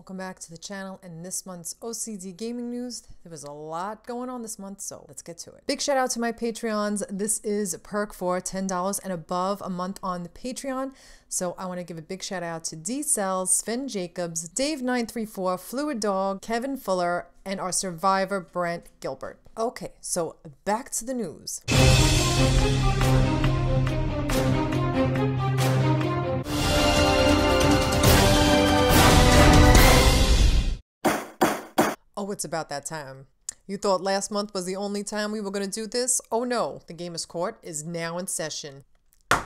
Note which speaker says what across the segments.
Speaker 1: Welcome back to the channel. And this month's O.C.D gaming news, there was a lot going on this month, so let's get to it. Big shout out to my Patreons. This is a perk for $10 and above a month on the Patreon. So I want to give a big shout out to D Cells, Sven Jacobs, Dave934, Fluid Dog, Kevin Fuller, and our survivor Brent Gilbert. Okay, so back to the news. Oh, it's about that time. You thought last month was the only time we were going to do this? Oh no, the Gamers Court is now in session. My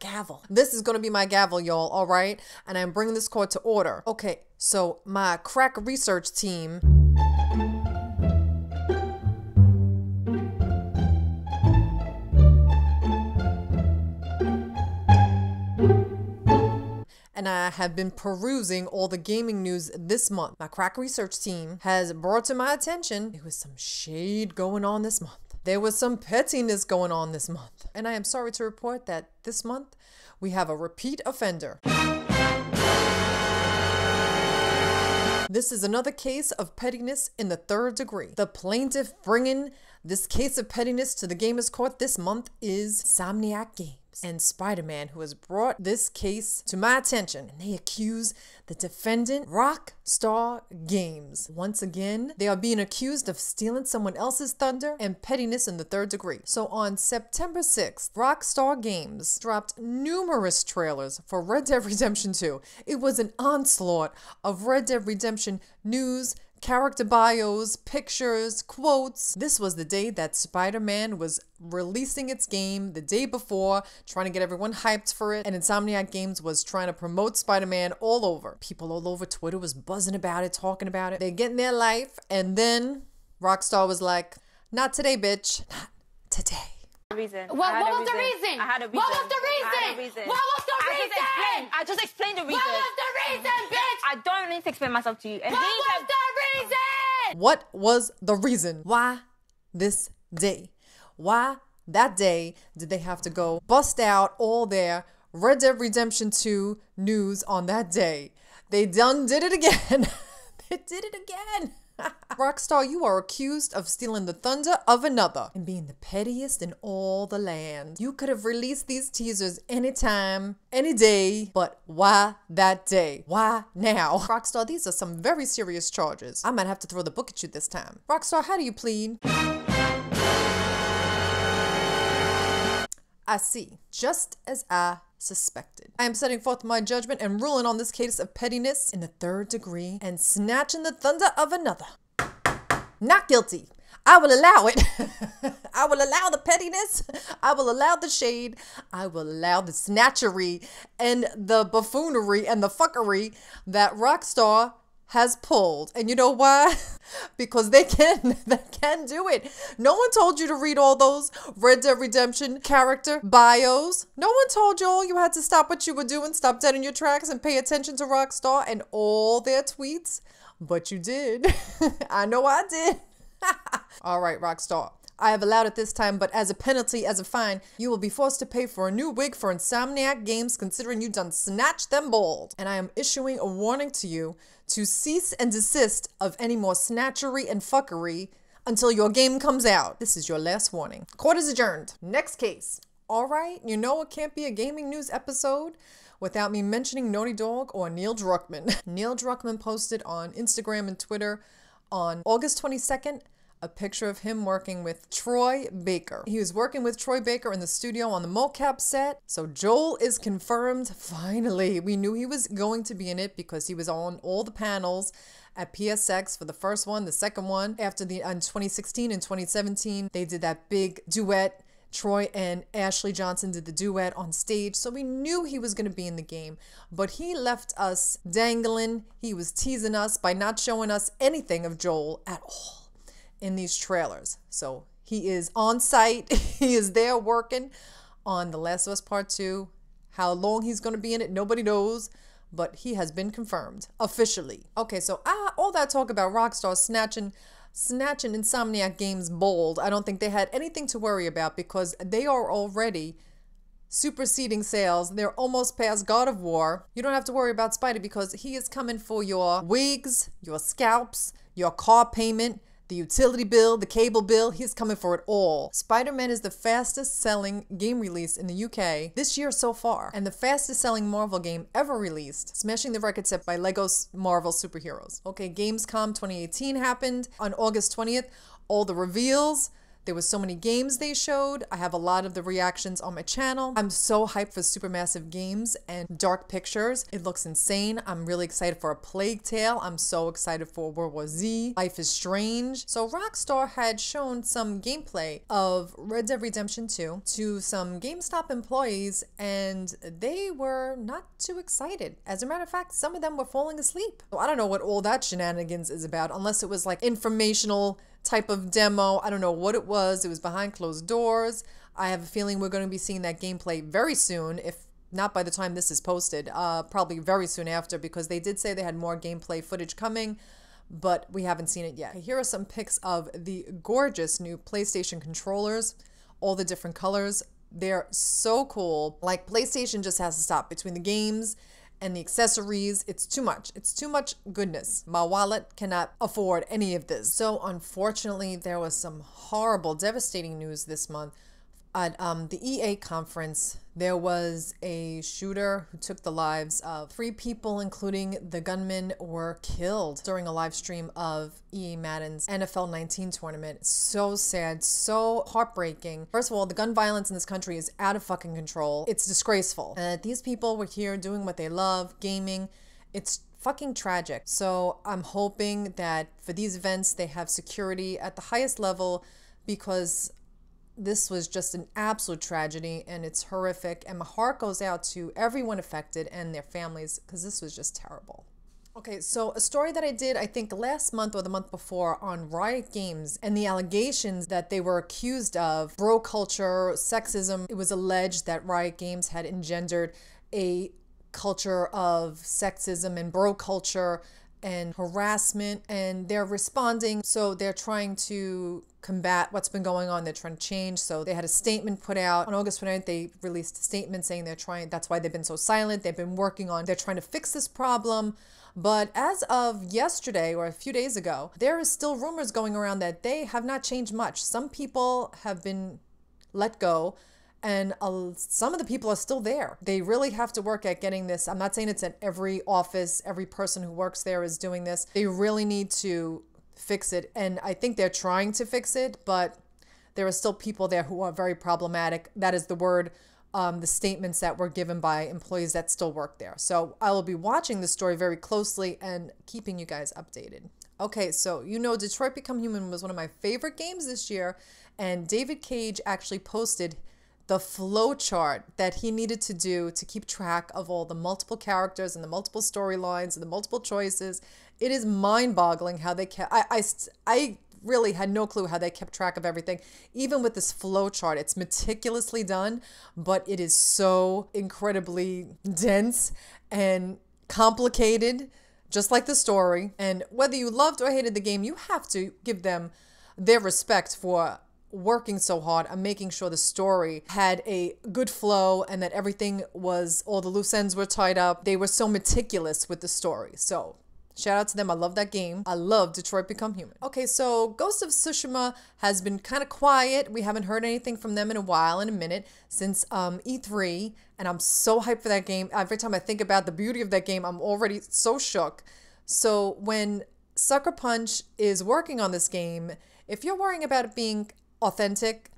Speaker 1: gavel. This is going to be my gavel, y'all, all right? And I'm bringing this court to order. Okay, so my crack research team... and I have been perusing all the gaming news this month. My crack research team has brought to my attention there was some shade going on this month. There was some pettiness going on this month. And I am sorry to report that this month we have a repeat offender. This is another case of pettiness in the third degree. The plaintiff bringing this case of pettiness to the Gamers Court this month is Insomniac Games and Spider-Man, who has brought this case to my attention. And they accuse the defendant, Rockstar Games. Once again, they are being accused of stealing someone else's thunder and pettiness in the third degree. So on September 6th, Rockstar Games dropped numerous trailers for Red Dead Redemption 2. It was an onslaught of Red Dead Redemption news, character bios, pictures, quotes. This was the day that Spider-Man was releasing its game the day before, trying to get everyone hyped for it, and Insomniac Games was trying to promote Spider-Man all over. People all over Twitter was buzzing about it, talking about it. They're getting their life, and then Rockstar was like, not today, bitch. Not today.
Speaker 2: Reason.
Speaker 3: What was the reason?
Speaker 2: I had a reason.
Speaker 3: What was the reason? What was the reason?
Speaker 2: I just explained the reason.
Speaker 3: What was the reason, bitch?
Speaker 2: I don't need to explain myself to you. And
Speaker 3: What was the reason?
Speaker 1: What was the reason? Why this day? Why that day did they have to go bust out all their Red Dead Redemption 2 news on that day? They done did it again. They did it again. Rockstar, you are accused of stealing the thunder of another and being the pettiest in all the land. You could have released these teasers anytime, any day, but why that day? Why now? Rockstar, these are some very serious charges. I might have to throw the book at you this time. Rockstar, how do you plead? I see, just as I suspected. I am setting forth my judgment and ruling on this case of pettiness in the third degree and snatching the thunder of another. Not guilty. I will allow it. I will allow the pettiness. I will allow the shade. I will allow the snatchery and the buffoonery and the fuckery that Rockstar has pulled. And you know why? Because they can do it. No one told you to read all those Red Dead Redemption character bios. No one told you all you had to stop what you were doing, stop dead in your tracks and pay attention to Rockstar and all their tweets. But you did. I know I did. All right, Rockstar. I have allowed it this time, but as a penalty, as a fine, you will be forced to pay for a new wig for Insomniac Games, considering you done snatched them bald. And I am issuing a warning to you to cease and desist of any more snatchery and fuckery until your game comes out. This is your last warning. Court is adjourned. Next case. All right, you know it can't be a gaming news episode without me mentioning Naughty Dog or Neil Druckmann. Neil Druckmann posted on Instagram and Twitter on August 22nd a picture of him working with Troy Baker. He was working with Troy Baker in the studio on the mocap set. So Joel is confirmed, finally. We knew he was going to be in it because he was on all the panels at PSX for the first one, the second one. After in 2016 and 2017, they did that big duet. Troy and Ashley Johnson did the duet on stage, so we knew he was going to be in the game. But he left us dangling. He was teasing us by not showing us anything of Joel at all in these trailers. So he is on site. He is there working on The Last of Us Part 2. How long he's going to be in it, nobody knows, but he has been confirmed officially. Okay, so all that talk about Rockstar snatching Insomniac Games bold, I don't think they had anything to worry about because they are already superseding sales. They're almost past God of War. You don't have to worry about Spidey because he is coming for your wigs, your scalps, your car payment, the utility bill, the cable bill. He's coming for it all. Spider-Man is the fastest selling game release in the UK this year so far, and the fastest selling Marvel game ever released, smashing the record set by Lego's Marvel Superheroes. Okay, Gamescom 2018 happened on August 20th. All the reveals. There was so many games they showed. I have a lot of the reactions on my channel. I'm so hyped for Supermassive Games and Dark Pictures. It looks insane. I'm really excited for A Plague Tale. I'm so excited for World War Z. Life is Strange. So Rockstar had shown some gameplay of Red Dead Redemption 2 to some GameStop employees, and they were not too excited. As a matter of fact, some of them were falling asleep. So I don't know what all that shenanigans is about, unless it was like informational type of demo. I don't know what it was. It was behind closed doors. I have a feeling we're going to be seeing that gameplay very soon, if not by the time this is posted, probably very soon after, because they did say they had more gameplay footage coming, but we haven't seen it yet. Here are some pics of the gorgeous new PlayStation controllers, all the different colors. They're so cool. Like, PlayStation just has to stop between the games and the accessories. It's too much. It's too much goodness. My wallet cannot afford any of this. So unfortunately, there was some horrible, devastating news this month. At the EA conference, there was a shooter who took the lives of 3 people, including the gunman, were killed during a live stream of EA Madden's NFL 19 tournament. So sad, so heartbreaking. First of all, the gun violence in this country is out of fucking control. It's disgraceful. And these people were here doing what they love, gaming. It's fucking tragic. So I'm hoping that for these events, they have security at the highest level, because this was just an absolute tragedy and it's horrific. And my heart goes out to everyone affected and their families, because this was just terrible. Okay, so a story that I did, I think last month or the month before, on Riot Games and the allegations that they were accused of bro culture, sexism. It was alleged that Riot Games had engendered a culture of sexism and bro culture and harassment, and they're responding. So they're trying to combat what's been going on. They're trying to change. So they had a statement put out on August 29th. They released a statement saying they're trying, that's why they've been so silent. They've been working on, they're trying to fix this problem. But as of yesterday or a few days ago, there is still rumors going around that they have not changed much. Some people have been let go, and some of the people are still there. They really have to work at getting this. I'm not saying it's at every office, every person who works there is doing this. They really need to fix it. And I think they're trying to fix it, but there are still people there who are very problematic. That is the word, the statements that were given by employees that still work there. So I will be watching this story very closely and keeping you guys updated. Okay, so you know Detroit Become Human was one of my favorite games this year, and David Cage actually posted the flow chart that he needed to do to keep track of all the multiple characters and the multiple storylines and the multiple choices. It is mind-boggling how they kept, I really had no clue how they kept track of everything. Even with this flow chart, it's meticulously done, but it is so incredibly dense and complicated, just like the story. And whether you loved or hated the game, you have to give them their respect for working so hard and making sure the story had a good flow and that everything was, all the loose ends were tied up. They were so meticulous with the story. So shout out to them. I love that game. I love Detroit Become Human. Okay, so Ghost of Tsushima has been kind of quiet. We haven't heard anything from them in a minute, since E3, and I'm so hyped for that game. Every time I think about the beauty of that game, I'm already so shook. So when Sucker Punch is working on this game, if you're worrying about it being authentic,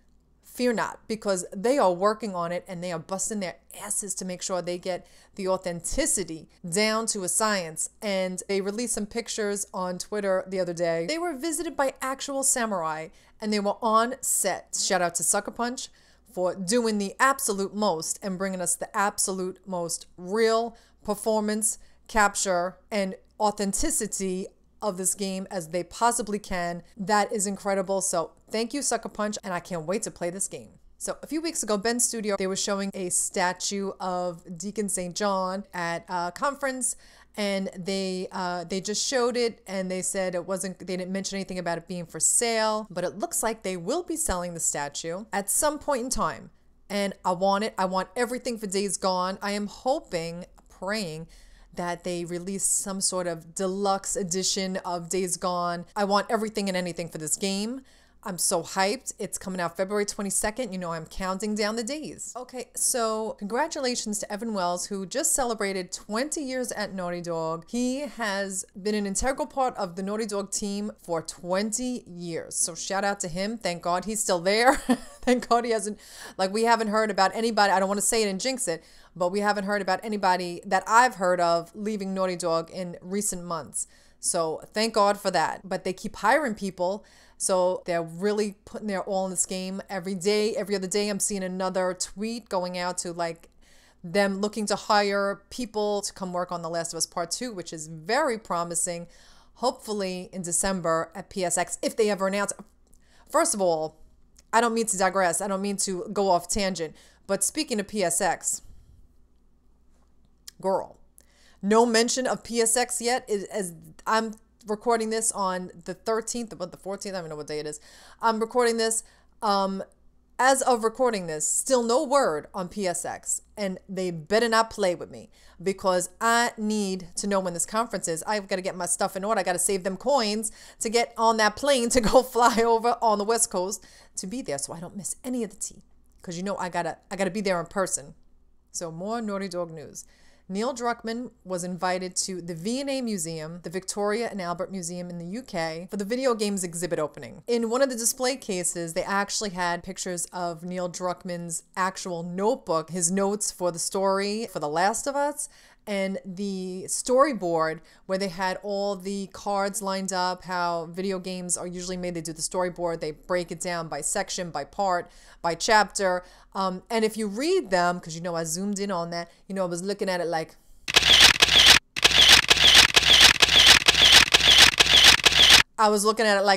Speaker 1: fear not, because they are working on it and they are busting their asses to make sure they get the authenticity down to a science. And they released some pictures on Twitter the other day. They were visited by actual samurai and they were on set. Shout out to Sucker Punch for doing the absolute most and bringing us the absolute most real performance, capture, and authenticity of this game as they possibly can. That is incredible. So thank you, Sucker Punch, and I can't wait to play this game. So a few weeks ago, Ben's studio, they were showing a statue of Deacon St. John at a conference, and they just showed it, and they said they didn't mention anything about it being for sale, but it looks like they will be selling the statue at some point in time. and I want it. I want everything for Days Gone. I am hoping, praying that they release some sort of deluxe edition of Days Gone. I want everything and anything for this game. I'm so hyped. It's coming out February 22nd. You know, I'm counting down the days. Okay, so congratulations to Evan Wells, who just celebrated 20 years at Naughty Dog. He has been an integral part of the Naughty Dog team for 20 years. So shout out to him. Thank God he's still there. Thank God he hasn't, like, we haven't heard about anybody. I don't want to say it and jinx it, but we haven't heard about anybody that I've heard of leaving Naughty Dog in recent months. So thank God for that. But they keep hiring people. So they're really putting their all in this game. Every day, every other day, I'm seeing another tweet going out to like them looking to hire people to come work on The Last of Us Part 2, which is very promising. Hopefully in December at PSX, if they ever announce. First of all, I don't mean to digress. I don't mean to go off tangent. But speaking of PSX, girl, no mention of PSX yet. As I'm recording this on the 13th, but the 14th, I don't even know what day it is. I'm recording this. As of recording this, still no word on PSX, and they better not play with me because I need to know when this conference is. I've got to get my stuff in order. I got to save them coins to get on that plane to go fly over on the West Coast to be there, so I don't miss any of the tea. Because you know I gotta be there in person. So more Naughty Dog news. Neil Druckmann was invited to the V&A Museum, the Victoria and Albert Museum in the UK, for the video games exhibit opening. In one of the display cases, they actually had pictures of Neil Druckmann's actual notebook, his notes for the story for The Last of Us, and the storyboard where they had all the cards lined up, how video games are usually made. They do the storyboard, they break it down by section, by part, by chapter. And if you read them, because you know I zoomed in on that, you know I was looking at it like,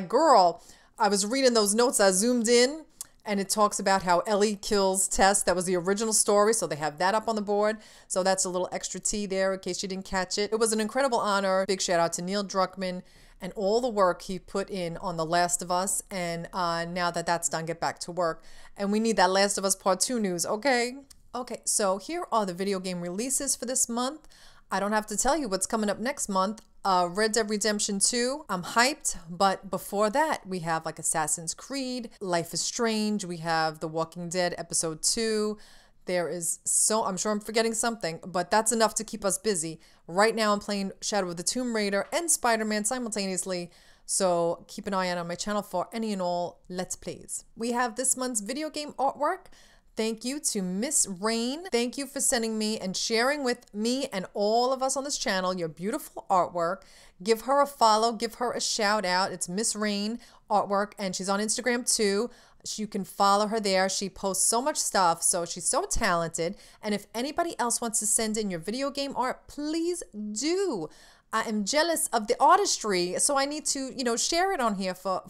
Speaker 1: girl, I was reading those notes, I zoomed in, and it talks about how Ellie kills Tess. That was the original story, so they have that up on the board. So that's a little extra tea there in case you didn't catch it. It was an incredible honor. Big shout out to Neil Druckmann and all the work he put in on The Last of Us. And now that that's done, get back to work. And we need that Last of Us Part 2 news, okay? Okay, so here are the video game releases for this month. I don't have to tell you what's coming up next month. Red Dead Redemption 2, I'm hyped, but before that, we have like Assassin's Creed, Life is Strange, we have The Walking Dead Episode 2. There is I'm sure I'm forgetting something, but that's enough to keep us busy. Right now, I'm playing Shadow of the Tomb Raider and Spider-Man simultaneously, so keep an eye out on my channel for any and all Let's Plays. We have this month's video game artwork. Thank you to Miss Rain. Thank you for sending me and sharing with me and all of us on this channel your beautiful artwork. Give her a follow. Give her a shout out. It's Miss Rain Artwork, and she's on Instagram too. You can follow her there. She posts so much stuff, so she's so talented. And if anybody else wants to send in your video game art, please do. I am jealous of the artistry, so I need to, you know, share it on here for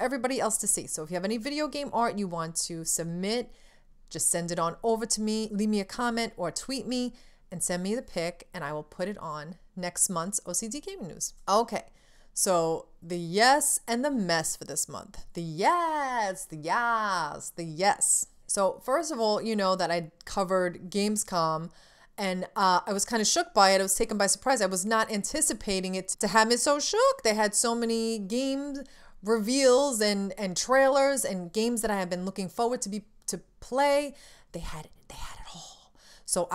Speaker 1: everybody else to see. So if you have any video game art you want to submit, just send it on over to me, leave me a comment or tweet me and send me the pic, and I will put it on next month's O.C.D Gaming News. Okay, so the yes and the mess for this month. The yes, the yes, the yes. So first of all, you know that I covered Gamescom, and I was kind of shook by it. I was taken by surprise. I was not anticipating it to have me so shook. They had so many games reveals and trailers and games that I have been looking forward to play. They had it all. So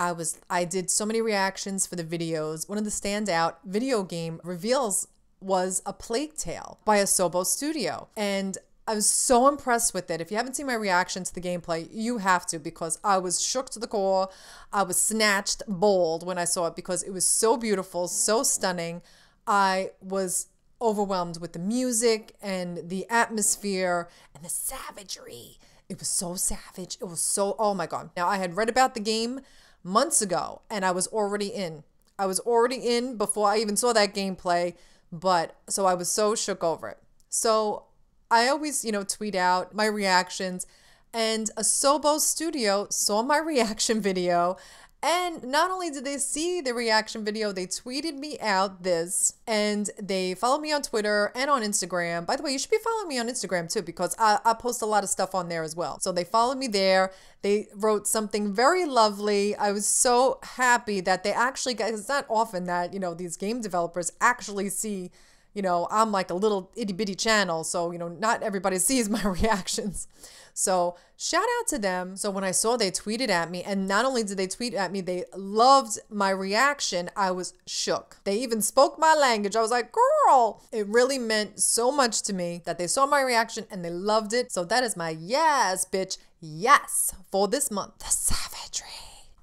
Speaker 1: I did so many reactions for the videos. One of the standout video game reveals was A Plague Tale by Asobo Studio, and I was so impressed with it. If you haven't seen my reaction to the gameplay, you have to, because I was shook to the core. I was snatched bold when I saw it because it was so beautiful, so stunning. I was overwhelmed with the music and the atmosphere and the savagery. It was so savage. It was so, oh my God. Now, I had read about the game months ago and I was already in. I was already in before I even saw that gameplay, but so I was so shook over it. So I always, you know, tweet out my reactions, and Asobo Studio saw my reaction video And not only did they see the reaction video, they tweeted me out this, and they followed me on Twitter and on Instagram. By the way, you should be following me on Instagram too, because I post a lot of stuff on there as well. So they followed me there. They wrote something very lovely. I was so happy that they actually got, it's not often that, you know, these game developers actually see, you know, I'm like a little itty bitty channel. So, you know, not everybody sees my reactions. So shout out to them. So when I saw they tweeted at me, and not only did they tweet at me, they loved my reaction, I was shook. They even spoke my language. I was like, girl, it really meant so much to me that they saw my reaction and they loved it. So that is my yes, bitch, yes, for this month, the savagery.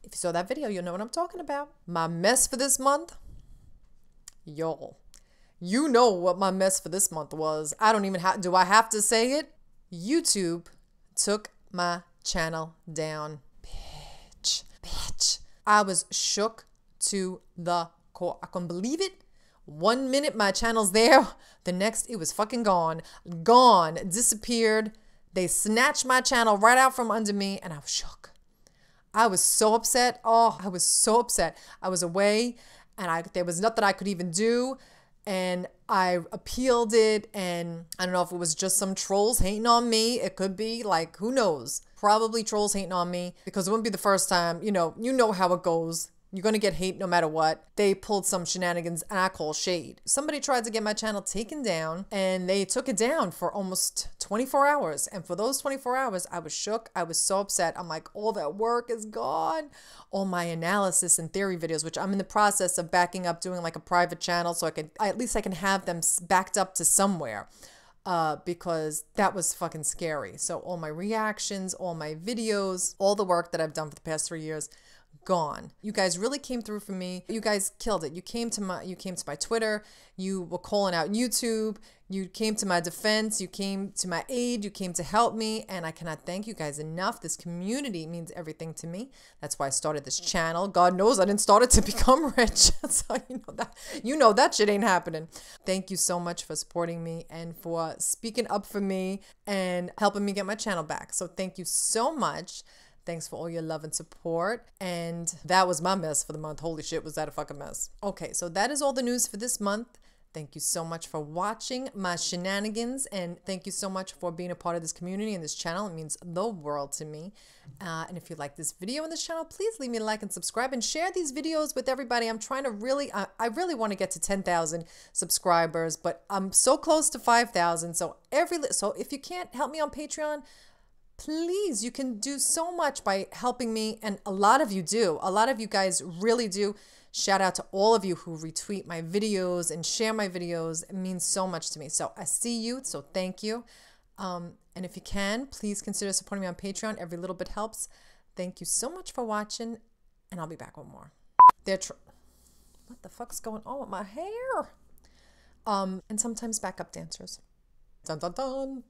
Speaker 1: If you saw that video, you'll know what I'm talking about. My mess for this month, y'all, you know what my mess for this month was. I don't even have, do I have to say it? YouTube took my channel down. Bitch. I was shook to the core. I couldn't believe it. 1 minute my channel's there. The next it was fucking gone. Gone. Disappeared. They snatched my channel right out from under me and I was shook. I was so upset. Oh, I was so upset. I was away and there was nothing I could even do. And I appealed it, and I don't know if it was just some trolls hating on me. It could be, like, who knows? Probably trolls hating on me, because it wouldn't be the first time. You know how it goes. You're going to get hate no matter what. They pulled some shenanigans and I call shade. Somebody tried to get my channel taken down, and they took it down for almost 24 hours. And for those 24 hours, I was shook. I was so upset. I'm like, all that work is gone. All my analysis and theory videos, which I'm in the process of backing up, doing like a private channel, so at least I can have them backed up to somewhere. Because that was fucking scary. So all my reactions, all my videos, all the work that I've done for the past 3 years, gone. You guys really came through for me. You guys killed it. You came to my Twitter. You were calling out YouTube. You came to my defense. You came to my aid. You came to help me. And I cannot thank you guys enough. This community means everything to me. That's why I started this channel. God knows I didn't start it to become rich. So you know that shit ain't happening. Thank you so much for supporting me and for speaking up for me and helping me get my channel back. So thank you so much. Thanks for all your love and support. And that was my mess for the month. Holy shit, was that a fucking mess. Okay, so that is all the news for this month. Thank you so much for watching my shenanigans. And thank you so much for being a part of this community and this channel. It means the world to me. And if you like this video and this channel, please leave me a like and subscribe and share these videos with everybody. I'm trying to really, I really want to get to 10,000 subscribers, but I'm so close to 5,000. So if you can't help me on Patreon, please, you can do so much by helping me. And a lot of you do. A lot of you guys really do. Shout out to all of you who retweet my videos and share my videos. It means so much to me. So I see you. So thank you. And if you can, please consider supporting me on Patreon. Every little bit helps. Thank you so much for watching. And I'll be back with more. What the fuck's going on with my hair? And sometimes backup dancers. Dun dun dun.